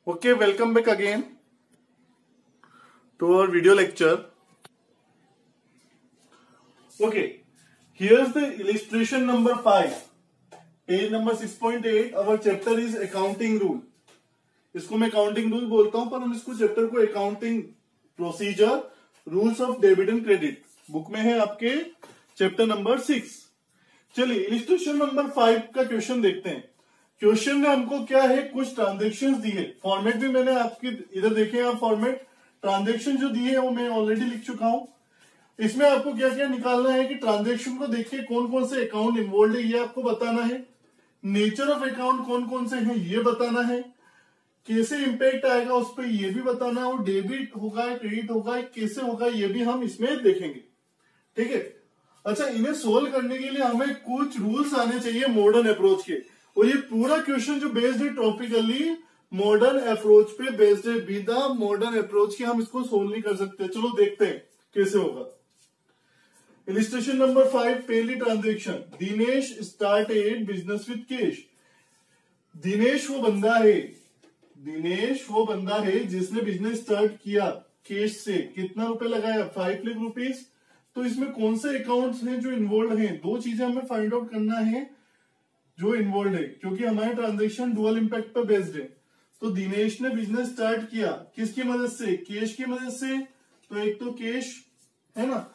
Okay, welcome back again to our video lecture. Okay, here's the illustration number 5, page number 6.8. Our chapter is accounting rule. इसको मैं accounting rule बोलता हूं, पर हम इसको chapter को accounting procedure rules of debit and credit book में है आपके चैप्टर नंबर 6. चलिए इलिस्ट्रेशन नंबर 5 का क्वेश्चन देखते हैं. क्वेश्चन में हमको क्या है, कुछ ट्रांजेक्शन्स दी है. फॉर्मेट भी मैंने आपके इधर देखे आप फॉर्मेट ट्रांजेक्शन जो दी है वो मैं ऑलरेडी लिख चुका हूं. इसमें आपको क्या क्या निकालना है कि ट्रांजेक्शन को देखिए कौन कौन से अकाउंट इन्वॉल्व है ये आपको बताना है. नेचर ऑफ अकाउंट कौन कौन से हैं ये बताना है. कैसे इंपैक्ट आएगा उस पर ये भी बताना है. और डेबिट होगा क्रेडिट होगा कैसे होगा ये भी हम इसमें देखेंगे. ठीक है. अच्छा, इन्हें सोल्व करने के लिए हमें कुछ रूल्स आने चाहिए मॉडर्न अप्रोच के. और ये पूरा क्वेश्चन जो बेस्ड है टॉपिकली मॉडर्न अप्रोच पे बेस्ड है. बिना मॉडर्न अप्रोच के हम इसको सोल्व नहीं कर सकते. चलो देखते हैं कैसे होगा. इलिस्ट्रेशन नंबर 5, पहली transaction. Dinesh started business with cash. Dinesh वो बंदा है जिसने बिजनेस स्टार्ट किया कैश से. कितना रुपए लगाया? 5 लाख रुपीज. तो इसमें कौन से अकाउंट्स हैं जो इन्वॉल्व हैं? दो चीजें हमें फाइंड आउट करना है जो इन्वॉल्व है, क्योंकि हमारे ट्रांजेक्शन डुअल इंपैक्ट पर बेस्ड है. तो दिनेश ने बिजनेस स्टार्ट किया किसकी मदद से? कैश की मदद से. तो एक तो कैश है ना,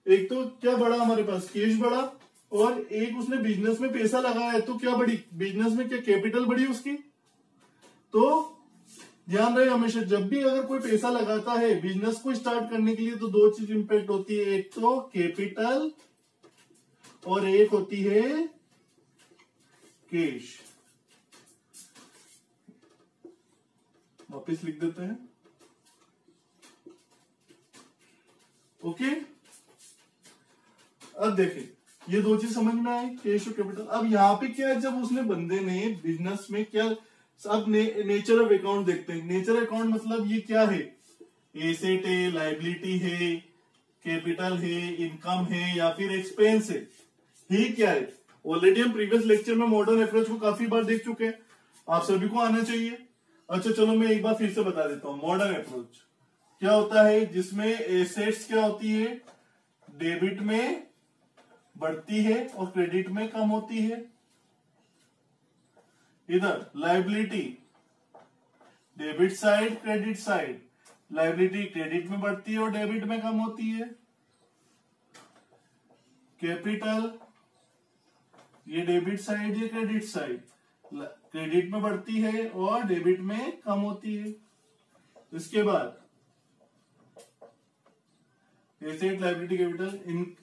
एक तो क्या बढ़ा हमारे पास? कैश बढ़ा. और एक उसने बिजनेस में पैसा लगाया तो क्या बढ़ी? बिजनेस में क्या कैपिटल बढ़ी उसकी. तो ध्यान रहे हमेशा जब भी अगर कोई पैसा लगाता है बिजनेस को स्टार्ट करने के लिए तो दो चीज इंपैक्ट होती है. एक तो कैपिटल और एक होती है कैश. वापिस लिख देते हैं. ओके, अब देखिए ये दो चीज समझ में आई, कैश और कैपिटल. अब यहाँ पे क्या है, जब उसने बंदे ने बिजनेस में क्या, अब नेचर ऑफ अकाउंट देखते हैं. नेचर अकाउंट मतलब ये क्या है? एसेट है, लाइबिलिटी है, कैपिटल है, इनकम है या फिर एक्सपेंस है. ही क्या है? ऑलरेडी हम प्रीवियस लेक्चर में मॉडर्न अप्रोच को काफी बार देख चुके हैं. आप सभी को आना चाहिए. अच्छा चलो मैं एक बार फिर से बता देता हूं. मॉडर्न अप्रोच क्या होता है, जिसमें एसेट्स क्या होती है, डेबिट में बढ़ती है और क्रेडिट में कम होती है. इधर liability debit side credit side. Liability credit में बढ़ती है और डेबिट में कम होती है. कैपिटल ये डेबिट साइड ये क्रेडिट साइड. क्रेडिट में बढ़ती है और डेबिट में कम होती है. इसके बाद एसेट लाइबिलिटी कैपिटल. इन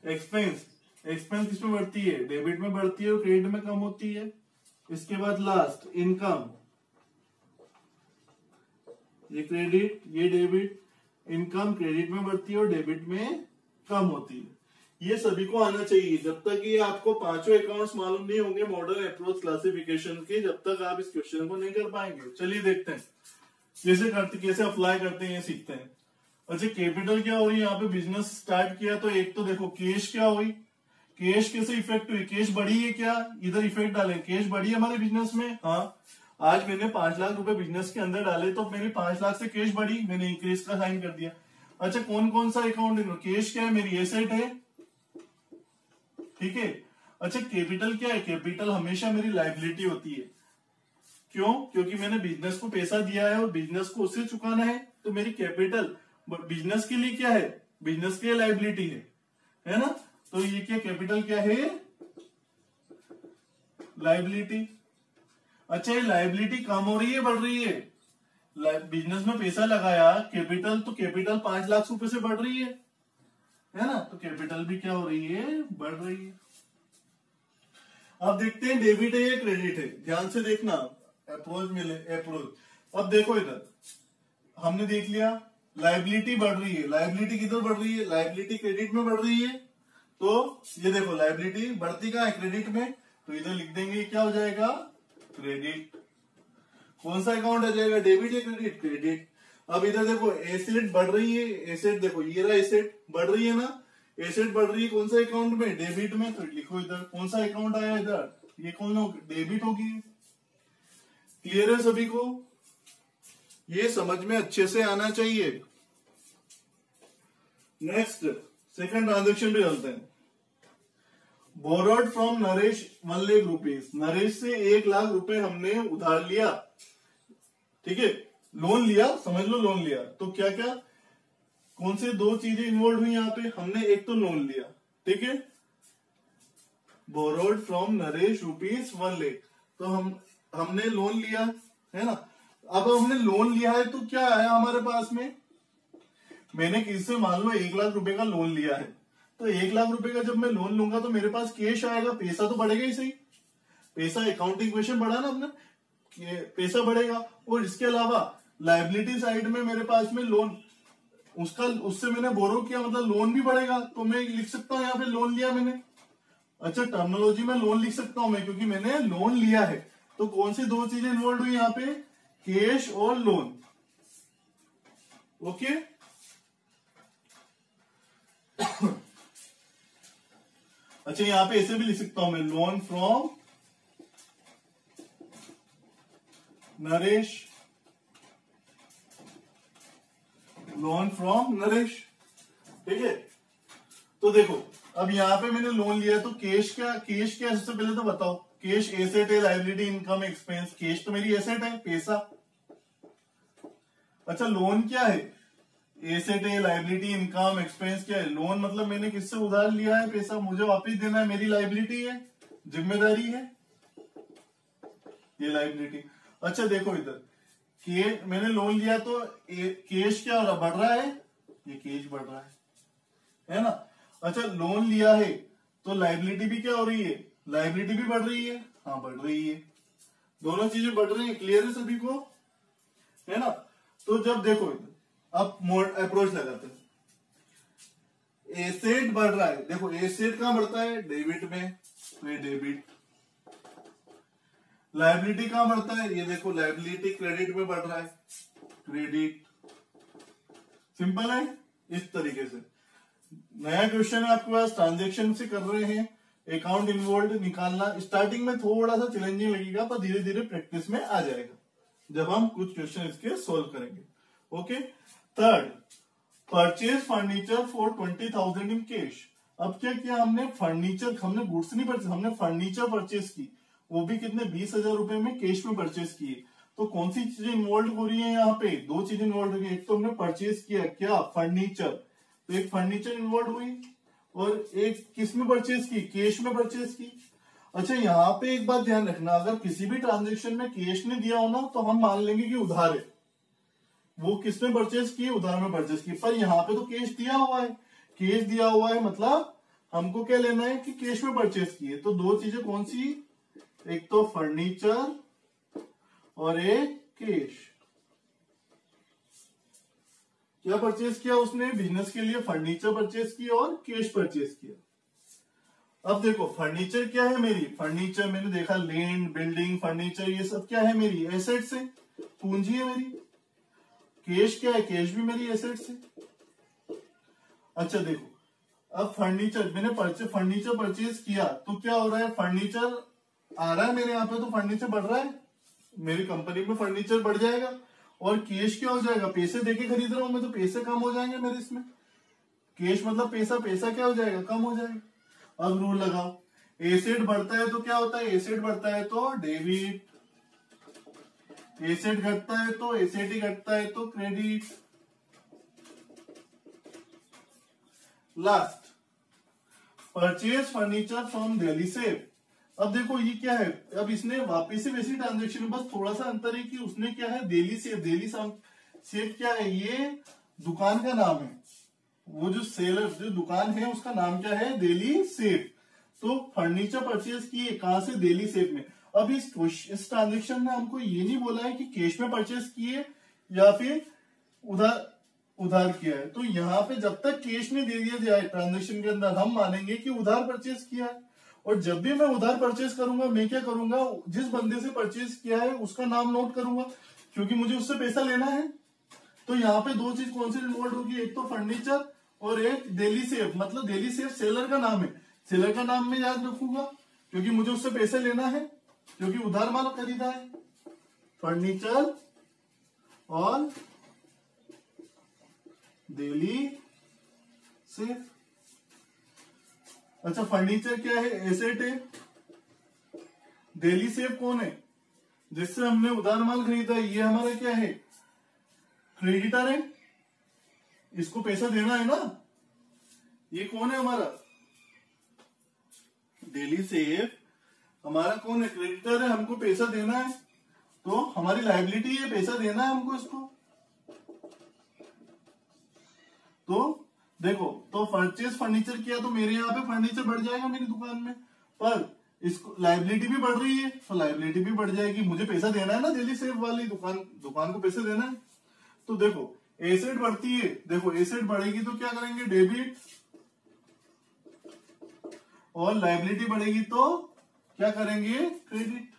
एक्सपेंस किसमें बढ़ती है? डेबिट में बढ़ती है और क्रेडिट में कम होती है. इसके बाद लास्ट इनकम. ये क्रेडिट ये डेबिट. इनकम क्रेडिट में बढ़ती है और डेबिट में कम होती है. ये सभी को आना चाहिए. जब तक ये आपको पांचों अकाउंट्स मालूम नहीं होंगे मॉडर्न अप्रोच क्लासिफिकेशन के, जब तक आप इस क्वेश्चन को नहीं कर पाएंगे. चलिए देखते हैं कैसे अप्लाई करते हैं, ये सीखते हैं. अच्छा, कैपिटल क्या हो रही है यहाँ पे? बिजनेस स्टार्ट किया तो एक तो देखो कैश क्या हुई. कैश कैसे इफेक्ट हुई? कैश बढ़ी है क्या? इधर इफेक्ट डाले. कैश बढ़ी है हमारे बिजनेस में. हाँ, आज मैंने 5 लाख रुपए बिजनेस के अंदर डाले तो मेरी 5 लाख से कैश बढ़ी. मैंने इंक्रीज का साइन कर दिया. अच्छा, कौन कौन सा अकाउंट है? कैश क्या है? मेरी एसेट है. ठीक है. अच्छा, कैपिटल क्या है? कैपिटल हमेशा मेरी लाइबिलिटी होती है. क्यों? क्योंकि मैंने बिजनेस को पैसा दिया है और बिजनेस को उससे चुकाना है. तो मेरी कैपिटल बिजनेस के लिए क्या है? बिजनेस के लिए लाइबिलिटी है ना. तो ये क्या कैपिटल क्या है? लाइबिलिटी. अच्छा, ये लाइबिलिटी कम हो रही है बढ़ रही है? बिजनेस में पैसा लगाया कैपिटल, तो कैपिटल 5 लाख रुपए से बढ़ रही है ना. तो कैपिटल भी क्या हो रही है? बढ़ रही है. अब देखते हैं डेबिट है या क्रेडिट है. ध्यान से देखना. अप्रोच. अब देखो इधर हमने देख लिया लाइबिलिटी बढ़ रही है. लाइबिलिटी किधर बढ़ रही है? लाइबिलिटी क्रेडिट में बढ़ रही है. तो ये देखो लाइबिलिटी बढ़ती कहाँ है? क्रेडिट में. तो इधर लिख देंगे क्या हो जाएगा? क्रेडिट. कौन सा अकाउंट आ जाएगा? डेबिट या क्रेडिट? क्रेडिट. अब इधर देखो एसेट बढ़ रही है. एसेट देखो ये रहा, एसेट बढ़ रही है ना. एसेट बढ़ रही है कौन सा अकाउंट में? डेबिट में. तो लिखो इधर कौन सा अकाउंट आया इधर? ये कौन होगी, डेबिट होगी। क्लियर है सभी को, ये समझ में अच्छे से आना चाहिए। नेक्स्ट सेकंड ट्रांजेक्शन पे चलते हैं। Borrowed from Naresh 1 lakh rupees, Naresh से 1 लाख रुपए हमने उधार लिया, ठीक है, लोन लिया, समझ लो लोन लिया। तो क्या क्या कौन से दो चीजें इन्वॉल्व हुई यहाँ पे, हमने एक तो लोन लिया, ठीक है, borrowed from Naresh rupees 1 lakh, तो हमने लोन लिया है ना। अब हमने लोन लिया है तो क्या आया हमारे पास में, मैंने किससे मान लो 1 लाख रुपए का लोन लिया है, तो 1 लाख रुपए का जब मैं लोन लूंगा तो मेरे पास कैश आएगा, पैसा तो बढ़ेगा ही सही, पैसा अकाउंटिंग क्वेश्चन बढ़ा ना अपने, पैसा बढ़ेगा। और इसके अलावा लायबिलिटी साइड में मेरे पास में लोन, उससे मैंने बोरो किया, मतलब लोन भी बढ़ेगा, तो मैं लिख सकता हूँ यहाँ पे लोन लिया मैंने। अच्छा, टर्मिनोलॉजी में लोन लिख सकता हूं मैं, क्योंकि मैंने लोन लिया है। तो कौन सी दो चीजें इन्वॉल्व हुई यहाँ पे, कैश और लोन। ओके अच्छा, यहां पे ऐसे भी लिख सकता हूं मैं, loan from Naresh, loan from Naresh, ठीक है। तो देखो अब यहाँ पे मैंने लोन लिया है, तो कैश क्या, कैश क्या सबसे पहले तो बताओ, कैश एसेट है, लायबिलिटी, इनकम, एक्सपेंस। कैश तो मेरी एसेट है, पैसा। अच्छा, लोन क्या है, एसेट है, लायबिलिटी, इनकम, एक्सपेंस क्या है। लोन मतलब मैंने किससे उधार लिया है पैसा, मुझे वापस देना है, मेरी लायबिलिटी है, जिम्मेदारी है, ये लायबिलिटी। अच्छा देखो इधर, मैंने लोन लिया तो कैश क्या हो रहा, बढ़ रहा है, ये कैश बढ़ रहा है ना। अच्छा, लोन लिया है तो लायबिलिटी भी क्या हो रही है, लायबिलिटी भी बढ़ रही है, हाँ बढ़ रही है, दोनों चीजें बढ़ रही है। क्लियर है सभी को, है ना। तो जब देखो अब मोड अप्रोच लगाते हैं, एसेट बढ़ रहा है, देखो एसेट कहां बढ़ता है, डेबिट में, तो ये डेबिट। लायबिलिटी कहां बढ़ता है, ये देखो लायबिलिटी क्रेडिट में बढ़ रहा है, क्रेडिट। सिंपल है, इस तरीके से। नया क्वेश्चन है आपके पास, ट्रांजेक्शन से कर रहे हैं, अकाउंट इन्वॉल्व निकालना। स्टार्टिंग में थोड़ा सा चैलेंजिंग लगेगा, पर धीरे धीरे प्रैक्टिस में आ जाएगा जब हम कुछ क्वेश्चन इसके सोल्व करेंगे। Okay, third, purchase furniture for 20,000 in cash. अब क्या किया हमने, फर्नीचर, हमने गुड्स नहीं परचेज, हमने फर्नीचर परचेज की, वो भी कितने, 20,000 रुपए में कैश में परचेज किए। तो कौन सी चीजें इन्वॉल्व हो रही है यहाँ पे, दो चीजें इन्वॉल्व हो रही है। एक तो हमने परचेज किया क्या, फर्नीचर, तो एक फर्नीचर इन्वॉल्व हुई, और एक किस में परचेज की, कैश में परचेज की। अच्छा, यहाँ पे एक बात ध्यान रखना, अगर किसी भी ट्रांजेक्शन में कैश ने दिया हो ना, तो हम मान लेंगे कि उधार है, वो किस में परचेज की, उधार में परचेज की। पर यहाँ पे तो कैश दिया हुआ है, कैश दिया हुआ है मतलब हमको क्या लेना है कि कैश में परचेज की है। तो दो चीजें कौन सी, एक तो फर्नीचर और एक कैश। क्या परचेज किया उसने, बिजनेस के लिए फर्नीचर परचेज किया और कैश परचेज किया। अब देखो फर्नीचर क्या है मेरी, फर्नीचर मैंने देखा, लैंड, बिल्डिंग, फर्नीचर, ये सब क्या है मेरी एसेट से, पूंजी है मेरी। कैश क्या है, कैश भी मेरी एसेट से। अच्छा देखो, अब फर्नीचर मैंने फर्नीचर परचेज किया, तो क्या हो रहा है, फर्नीचर आ रहा है मेरे यहाँ पे, तो फर्नीचर बढ़ रहा है, मेरी कंपनी में फर्नीचर बढ़ जाएगा। और कैश क्या हो जाएगा, पैसे देके खरीद रहा हूं मैं, तो पैसे कम हो जाएंगे मेरे इसमें। कैश मतलब पैसा, पैसा क्या हो जाएगा, कम हो जाएगा। अब रूल लगाओ, एसेट बढ़ता है तो क्या होता है, एसेट बढ़ता है तो डेबिट, एसेट घटता है तो, एसेट ही घटता है तो credit. Last, purchase furniture from Delhi से। अब देखो ये क्या है, अब इसने वापिस से वैसी ट्रांजेक्शन में, बस थोड़ा सा अंतर है कि उसने क्या है, दिल्ली से, दिल्ली सेफ क्या है, ये दुकान का नाम है, वो जो सेलर, जो दुकान है उसका नाम क्या है, दिल्ली सेफ। तो फर्नीचर परचेज किए कहां से, दिल्ली सेफ में। अब इस ट्रांजेक्शन में हमको ये नहीं बोला है कि कैश में परचेज किए या फिर उधार किया है। तो यहाँ पे जब तक कैश नहीं दे दिया जाए ट्रांजेक्शन के अंदर, हम मानेंगे कि उधार परचेज किया है। और जब भी मैं उधार परचेज करूंगा, मैं क्या करूंगा, जिस बंदे से परचेज किया है उसका नाम नोट करूंगा, क्योंकि मुझे उससे पैसा लेना है। तो यहाँ पे दो चीज कौन सी इन्वॉल्व होगी, एक तो फर्नीचर और एक दिल्ली सेफ, मतलब दिल्ली सेफ सेलर का नाम है, सेलर का नाम मैं याद रखूंगा। क्योंकि मुझे उससे पैसे लेना है, क्योंकि उधार माल खरीदा है। फर्नीचर और डेली सेफ। अच्छा, फर्नीचर क्या है? एसेट है। डेली सेफ कौन है? जिससे हमने उधार माल खरीदा है, ये हमारा क्या है? क्रेडिटर है, इसको पैसा देना है ना। ये कौन है हमारा? डेली सेफ हमारा कौन है? क्रेडिटर है, हमको पैसा देना है, तो हमारी लायबिलिटी है, पैसा देना है हमको इसको। तो देखो, तो परचेज फर्नीचर किया तो मेरे यहाँ पे फर्नीचर बढ़ जाएगा मेरी दुकान में, पर इसको लायबिलिटी भी बढ़ रही है, तो लायबिलिटी भी बढ़ जाएगी। मुझे पैसा देना है ना, डेली सेफ वाली दुकान को पैसे देना है। तो देखो, एसेट बढ़ती है, देखो एसेट बढ़ेगी तो क्या करेंगे? डेबिट। और लायबिलिटी बढ़ेगी तो क्या करेंगे? क्रेडिट।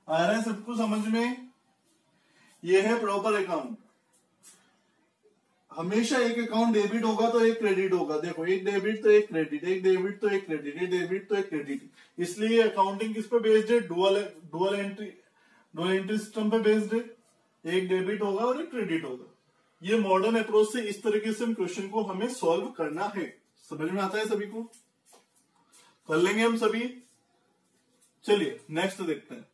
आ रहा है सबको समझ में? ये है प्रॉपर अकाउंट। हमेशा एक अकाउंट डेबिट होगा तो एक क्रेडिट होगा। देखो, एक डेबिट तो एक क्रेडिट, एक डेबिट तो एक क्रेडिट, एक डेबिट तो एक क्रेडिट। इसलिए अकाउंटिंग किस पे बेस्ड है? डुअल एंट्री सिस्टम पे बेस्ड है। एक डेबिट होगा और एक क्रेडिट होगा। ये मॉडर्न अप्रोच से इस तरीके से हम क्वेश्चन को हमें सॉल्व करना है। समझ में आता है सभी को? कर लेंगे हम सभी। चलिए नेक्स्ट देखते हैं।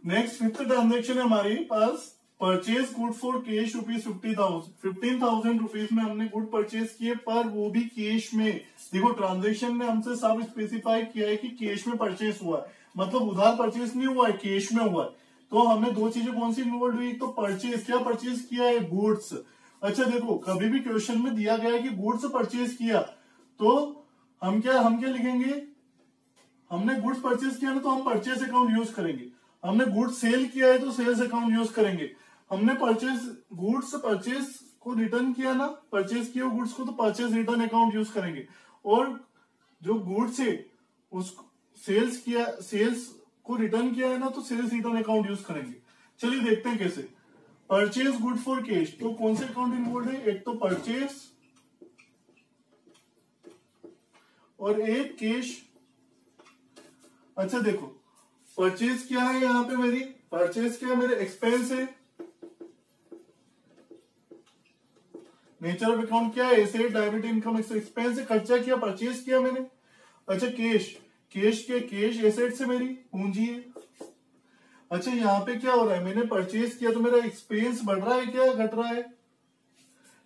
नेक्स्ट फिफ्थ ट्रांजेक्शन है हमारी पास। Purchase good for cash rupees 15,000 rupees में हमने गुड परचेज किए, पर वो भी कैश में। देखो, ट्रांजेक्शन ने हमसे साफ स्पेसिफाई किया है कि कैश में परचेज हुआ है, मतलब उधार परचेज नहीं हुआ है, कैश में हुआ है। तो हमें दो चीजें कौन सी इन्वॉल्व हुई? तो परचेज, क्या परचेज किया है? गुड्स। अच्छा देखो, कभी भी क्वेश्चन में दिया गया है कि गुड्स परचेज किया, तो हम क्या लिखेंगे? हमने गुड्स परचेज किया ना, तो हम परचेज अकाउंट यूज करेंगे। हमने गुड्स सेल किया है तो सेल्स अकाउंट यूज करेंगे। हमने गुड्स परचेज को रिटर्न किया ना, परचेज किया गुड्स को, तो परचेज रिटर्न अकाउंट यूज करेंगे। और जो गुड्स है उसको सेल्स को रिटर्न किया है ना, तो सेल्स रिटर्न अकाउंट यूज करेंगे। चलिए देखते हैं कैसे। परचेज गुड फॉर कैश, तो कौन से अकाउंट इन्वॉल्व है? एक तो परचेज और एक कैश। अच्छा देखो, परचेज क्या है यहाँ पे? मेरी परचेज क्या है? मेरे एक्सपेंस है। नेचर ऑफ अकाउंट क्या है? एसेट, लायबिलिटी, इनकम, एक्सपेंस है। खर्चा किया, परचेज किया मैंने। अच्छा, कैश एसेट से मेरी पूंजी है। अच्छा, यहाँ पे क्या हो रहा है? मैंने परचेज किया तो मेरा एक्सपेंस बढ़ रहा है क्या घट रहा है?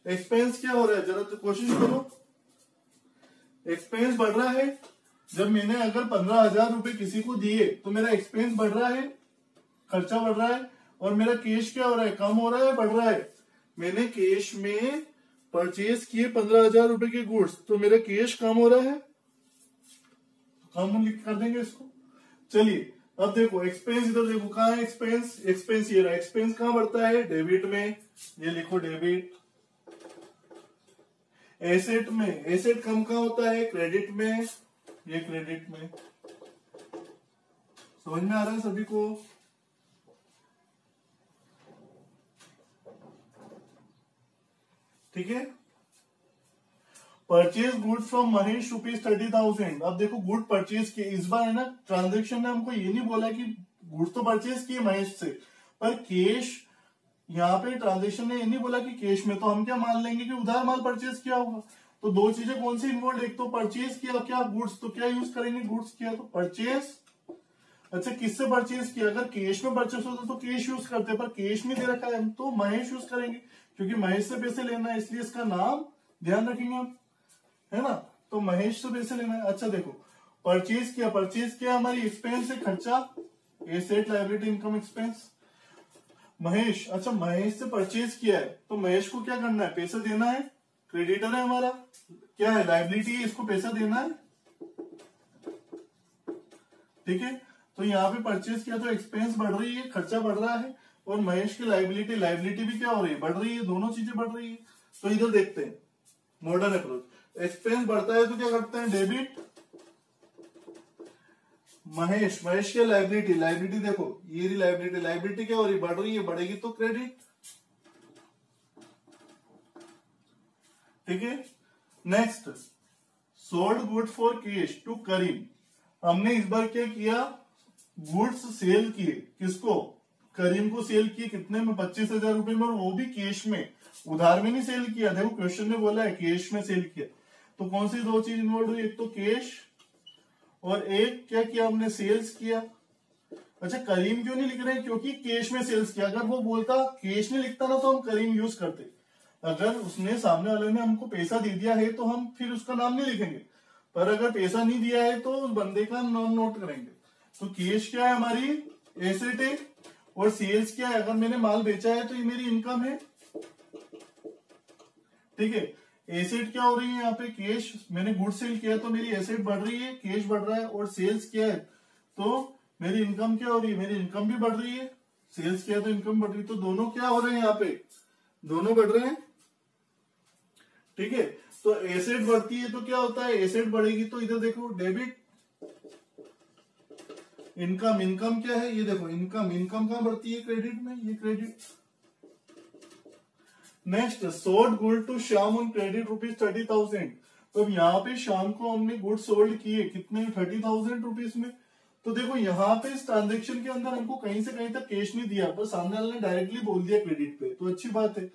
एक्सपेंस क्या हो रहा है? जरा तो कोशिश करो। एक्सपेंस बढ़ रहा है। जब मैंने अगर 15,000 रुपए किसी को दिए तो मेरा एक्सपेंस बढ़ रहा है, खर्चा बढ़ रहा है। और मेरा कैश क्या हो रहा है? कम हो रहा है, बढ़ रहा है। मैंने कैश में परचेज किए 15,000 रुपए के गुड्स, तो मेरा कैश कम हो रहा है, कम कर देंगे इसको। चलिए अब देखो, एक्सपेंस इधर देखो, कहाँ है एक्सपेंस ये रहा। एक्सपेंस कहाँ बढ़ता है? डेबिट में, ये लिखो डेबिट। एसेट में, एसेट कम कहाँ होता है? क्रेडिट में, ये क्रेडिट में। समझ में आ रहा है सभी को? ठीक है। Purchase good from Mahesh rupees 30,000। अब देखो, गुड परचेज किए। इस बार है ना, ट्रांजेक्शन ने हमको ये नहीं बोला कि गुड्स तो परचेज किए महेश से, पर कैश, यहाँ पे ट्रांजेक्शन ने ये नहीं बोला कि कैश में, तो हम क्या मान लेंगे कि उधार माल परचेज किया होगा। तो दो चीजें कौन सी इन्वॉल्व? एक तो परचेज किया क्या? गुड्स। तो क्या यूज करेंगे? गुड्स किया तो परचेज। अच्छा, किससे परचेज किया? अगर कैश में परचेज होता तो कैश यूज करते, पर कैश नहीं दे रखा है तो महेश यूज करेंगे, क्योंकि महेश से पैसे लेना है, इसलिए इसका नाम ध्यान रखेंगे हम, है ना। तो महेश से पैसे लेना है। अच्छा देखो, परचेज किया हमारी एक्सपेंस है, खर्चा, asset, liability, income, expense. Mahesh, अच्छा महेश से परचेज किया है तो महेश को क्या करना है? पैसा देना है। क्रेडिटर है हमारा, क्या है? लायबिलिटी है, इसको पैसा देना है। ठीक है। तो यहाँ पे परचेज किया तो एक्सपेंस बढ़ रही है, खर्चा बढ़ रहा है, और महेश की लायबिलिटी भी क्या हो रही है? बढ़ रही है। दोनों चीजें बढ़ रही है। तो इधर देखते हैं मॉडर्न अप्रोच। एक्सपेंस बढ़ता है तो क्या करते हैं? डेबिट। महेश की लायबिलिटी देखो, ये लायबिलिटी क्या हो रही है? बढ़ रही है, बढ़ेगी तो क्रेडिट। ठीक है। Next, sold good for cash to Karim. हमने इस बार क्या किया, गुड्स सेल किए, किसको, करीम को सेल किए, कितने में, 25,000 रुपए में, और वो भी कैश में, उधार में नहीं सेल किया। देखो क्वेश्चन ने बोला है कैश में सेल किया, तो कौन सी दो चीज इन्वॉल्व हुई, एक तो कैश और एक क्या किया हमने, सेल्स किया। अच्छा, करीम क्यों नहीं लिख रहे हैं, क्योंकि कैश में सेल्स किया। अगर वो बोलता कैश नहीं लिखता ना तो हम करीम यूज करते। अगर उसने, सामने वाले ने हमको पैसा दे दिया है तो हम फिर उसका नाम नहीं लिखेंगे, पर अगर पैसा नहीं दिया है तो उस बंदे का नाम नोट करेंगे। तो कैश क्या है, हमारी एसेट है, और सेल्स क्या है, अगर मैंने माल बेचा है तो ये मेरी इनकम है, ठीक है। एसेट क्या हो रही है यहाँ पे, कैश, मैंने गुड सेल किया तो मेरी एसेट बढ़ रही है, कैश बढ़ रहा है, और सेल्स क्या है तो मेरी इनकम क्या हो रही है, मेरी इनकम भी बढ़ रही है, सेल्स क्या है तो इनकम बढ़ रही है, तो दोनों क्या हो रहे हैं यहाँ पे, दोनों बढ़ रहे हैं, ठीक है। तो एसेट बढ़ती है तो क्या होता है, एसेट बढ़ेगी तो इधर देखो डेबिट, इनकम, इनकम क्या है, ये देखो इनकम, इनकम कहां बढ़ती है, क्रेडिट में, ये credit. Next, sold good to Shyam on credit ₹30,000। तो अब यहाँ पे शाम को हमने गुड सोल्ड किए, कितने, 30,000 रुपीज में। तो देखो यहाँ पे इस ट्रांजेक्शन के अंदर हमको कहीं से कहीं तक कैश नहीं दिया, पर सामने वाले ने डायरेक्टली बोल दिया क्रेडिट पे, तो अच्छी बात है।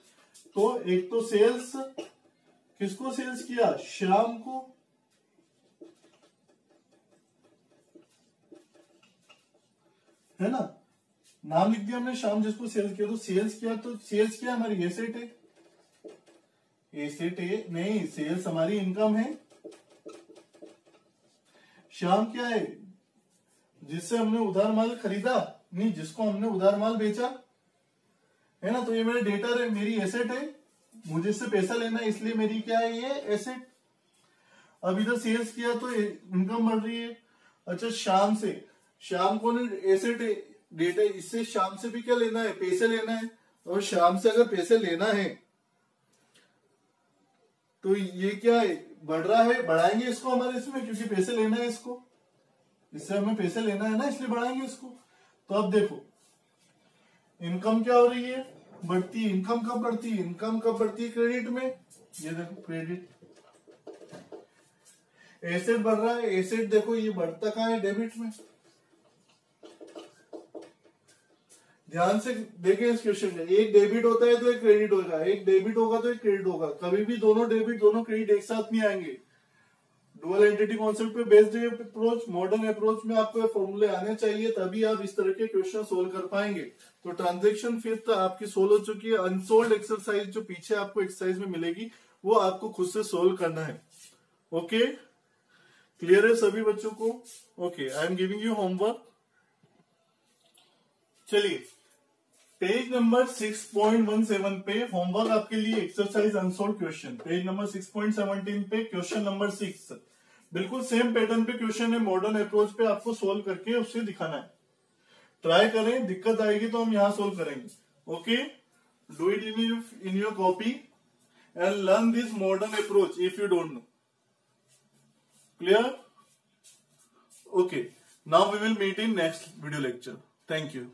तो एक तो सेल्स, किसको सेल्स किया, श्याम को, है ना, नाम लिख दिया हमने श्याम जिसको सेल्स किया, तो सेल्स किया, तो सेल्स क्या हमारी एसेट है, एसेट है, नहीं, सेल्स हमारी इनकम है। श्याम क्या है, जिससे हमने उधार माल खरीदा, नहीं, जिसको हमने उधार माल बेचा, है ना, तो ये मेरे डेटर है, मेरी एसेट है, मुझे इससे पैसा लेना है, इसलिए मेरी क्या है, ये एसेट। अब इधर सेल्स किया तो इनकम बढ़ रही है। अच्छा, शाम से, शाम को ने एसेट है, डेटा, इससे शाम से भी क्या लेना है, पैसे लेना है, और शाम से अगर पैसे लेना है तो ये क्या है, बढ़ रहा है, बढ़ाएंगे इसको हमारे इसमें, क्योंकि पैसे लेना है इसको, इससे हमें पैसे लेना है ना, इसलिए बढ़ाएंगे इसको। तो अब देखो इनकम क्या हो रही है, बढ़ती है। इनकम कब बढ़ती है, इनकम कब बढ़ती है, क्रेडिट में, ये देखो क्रेडिट। एसेट बढ़ रहा है, एसेट देखो ये बढ़ता कहाँ है, डेबिट में। ध्यान से देखें इस क्वेश्चन में, एक डेबिट होता है तो एक क्रेडिट होगा, एक डेबिट होगा तो एक क्रेडिट होगा, कभी भी दोनों डेबिट दोनों क्रेडिट एक साथ नहीं आएंगे। डुअल एंटिटी कॉन्सेप्ट पे बेस्ड अप्रोच, मॉडर्न अप्रोच में आपको फॉर्मूले आने चाहिए, तभी आप इस तरह के क्वेश्चन सोल्व कर पाएंगे। तो ट्रांजेक्शन फिफ्थ आपकी सोल्व हो चुकी है। अनसोल्ड एक्सरसाइज जो पीछे आपको एक्सरसाइज में मिलेगी वो आपको खुद से सोल्व करना है। ओके, क्लियर है सभी बच्चों को? Okay, I am giving you homework. चलिए पेज नंबर 6.17 पे होमवर्क आपके लिए exercise unsolved question. Page number 6.17 पे क्वेश्चन नंबर 6 बिल्कुल सेम पैटर्न पे क्वेश्चन है, मॉडर्न अप्रोच पे आपको सोल्व करके उससे दिखाना है। ट्राई करें, दिक्कत आएगी तो हम यहां सोल्व करेंगे। Okay, do it in your copy and learn this modern approach if you don't know. Clear? Okay, now we will meet in next video lecture. Thank you.